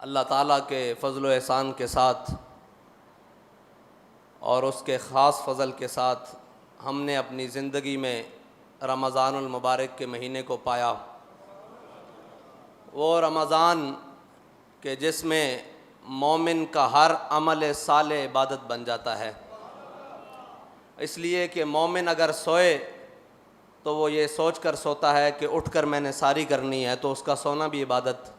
अल्लाह ताला के फ़ज़ल व एहसान के साथ और उसके ख़ास फ़ज़ल के साथ हमने अपनी ज़िंदगी में रमज़ानुल मुबारक के महीने को पाया। वो रमज़ान के जिसमें मोमिन का हर अमल साले इबादत बन जाता है, इसलिए कि मोमिन अगर सोए तो वो ये सोच कर सोता है कि उठकर मैंने सारी करनी है, तो उसका सोना भी इबादत।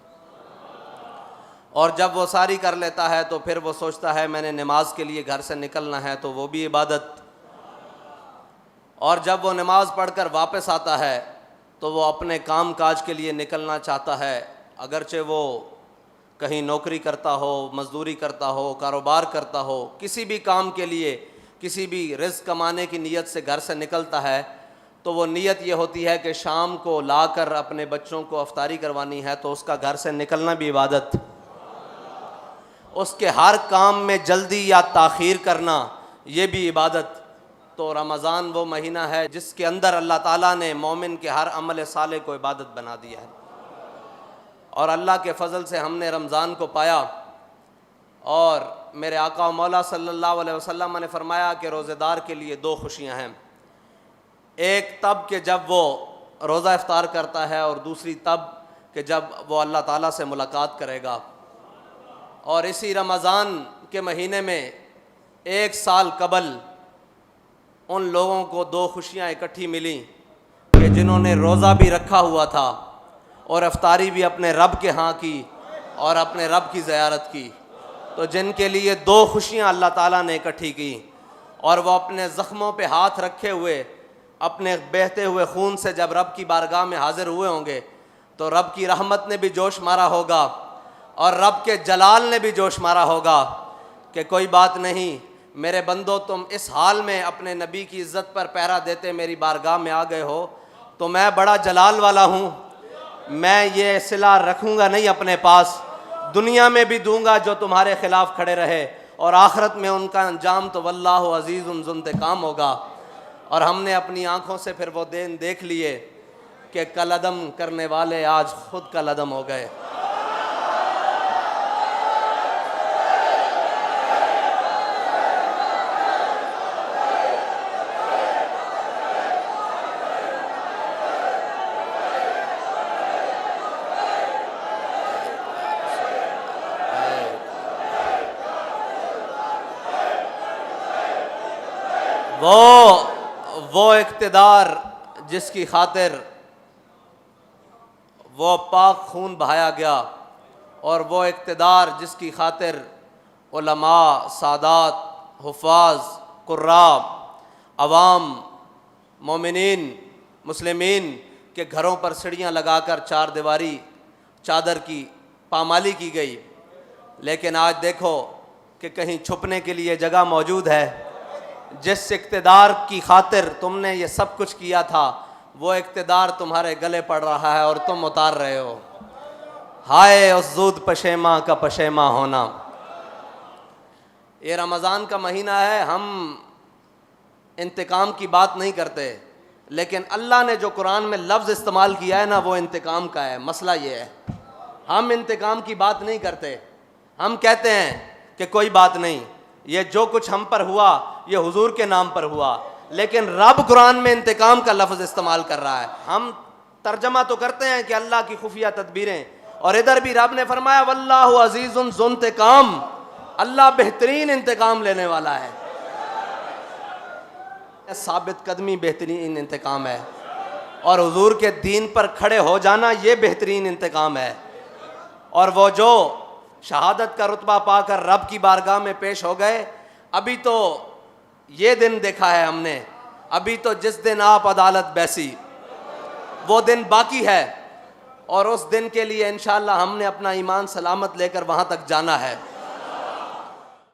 और जब वो सारी कर लेता है तो फिर वो सोचता है मैंने नमाज के लिए घर से निकलना है, तो वो भी इबादत। और जब वो नमाज पढ़कर वापस आता है तो वो अपने काम काज के लिए निकलना चाहता है, अगरचे वो कहीं नौकरी करता हो, मज़दूरी करता हो, कारोबार करता हो, किसी भी काम के लिए, किसी भी रिज़्क़ कमाने की नीयत से घर से निकलता है, तो वो नीयत ये होती है कि शाम को लाकर अपने बच्चों को अफ्तारी करवानी है, तो उसका घर से निकलना भी इबादत। उसके हर काम में जल्दी या ताख़ीर करना ये भी इबादत। तो रमज़ान वो महीना है जिसके अंदर अल्लाह ताला ने मोमिन के हर अमल साले को इबादत बना दिया है। और अल्लाह के फ़ज़ल से हमने रमज़ान को पाया। और मेरे आका व मौला सल्लल्लाहु अलैहि वसल्लम ने फ़रमाया कि रोज़ेदार के लिए दो खुशियाँ हैं, एक तब कि जब वो रोज़ा इफ्तार करता है, और दूसरी तब कि जब वो अल्लाह ताला से मुलाकात करेगा। और इसी रमज़ान के महीने में एक साल कबल उन लोगों को दो खुशियाँ इकट्ठी मिली कि जिन्होंने रोज़ा भी रखा हुआ था और इफ्तारी भी अपने रब के यहाँ की और अपने रब की ज़ियारत की। तो जिनके लिए दो खुशियाँ अल्लाह ताला ने इकट्ठी की, और वह अपने ज़ख्मों पे हाथ रखे हुए अपने बहते हुए खून से जब रब की बारगाह में हाज़िर हुए होंगे, तो रब की रहमत ने भी जोश मारा होगा और रब के जलाल ने भी जोश मारा होगा कि कोई बात नहीं मेरे बंदो, तुम इस हाल में अपने नबी की इज़्ज़त पर पहरा देते मेरी बारगाह में आ गए हो, तो मैं बड़ा जलाल वाला हूँ, मैं ये सिला रखूँगा नहीं अपने पास, दुनिया में भी दूँगा जो तुम्हारे ख़िलाफ़ खड़े रहे, और आखिरत में उनका अंजाम तो वल्लाहु अज़ीज़ुन ज़ुंतिक़ाम होगा। और हमने अपनी आँखों से फिर वो दिन देख लिए कि कलअदम करने वाले आज खुद कलअदम हो गए। वो इक़्तिदार जिसकी खातिर वो पाक खून बहाया गया, और वो इक़्तिदार जिसकी खातिर उलमा, सादात, हुफ़ाज़, कुर्राब, अवाम, मोमिनीन, मुस्लिमीन के घरों पर सीढ़ियाँ लगाकर चार दीवारी चादर की पामाली की गई। लेकिन आज देखो कि कहीं छुपने के लिए जगह मौजूद है। जिस इक़्तिदार की खातिर तुमने ये सब कुछ किया था, वो इक़्तिदार तुम्हारे गले पड़ रहा है और तुम उतार रहे हो। हाय उस ज़ूद पशेमा का पशेमा होना। ये रमज़ान का महीना है, हम इंतकाम की बात नहीं करते, लेकिन अल्लाह ने जो कुरान में लफ्ज़ इस्तेमाल किया है ना, वो इंतकाम का है। मसला ये है, हम इंतकाम की बात नहीं करते। हम कहते हैं कि कोई बात नहीं, ये जो कुछ हम पर हुआ ये हुजूर के नाम पर हुआ, लेकिन रब कुरान में इंतकाम का लफ्ज़ इस्तेमाल कर रहा है। हम तर्जमा तो करते हैं कि अल्लाह की खुफिया तदबीरें, और इधर भी रब ने फरमाया वल्लाहु अज़ीज़ुन ज़ुंतिक़ाम, अल्लाह बेहतरीन इंतकाम लेने वाला है। साबित कदमी बेहतरीन इंतकाम है, और हुजूर के दीन पर खड़े हो जाना ये बेहतरीन इंतकाम है। और वो जो शहादत का रुतबा पाकर रब की बारगाह में पेश हो गए, अभी तो ये दिन देखा है हमने, अभी तो जिस दिन आप अदालत बैसी वो दिन बाकी है, और उस दिन के लिए इंशाअल्लाह हमने अपना ईमान सलामत लेकर वहाँ तक जाना है।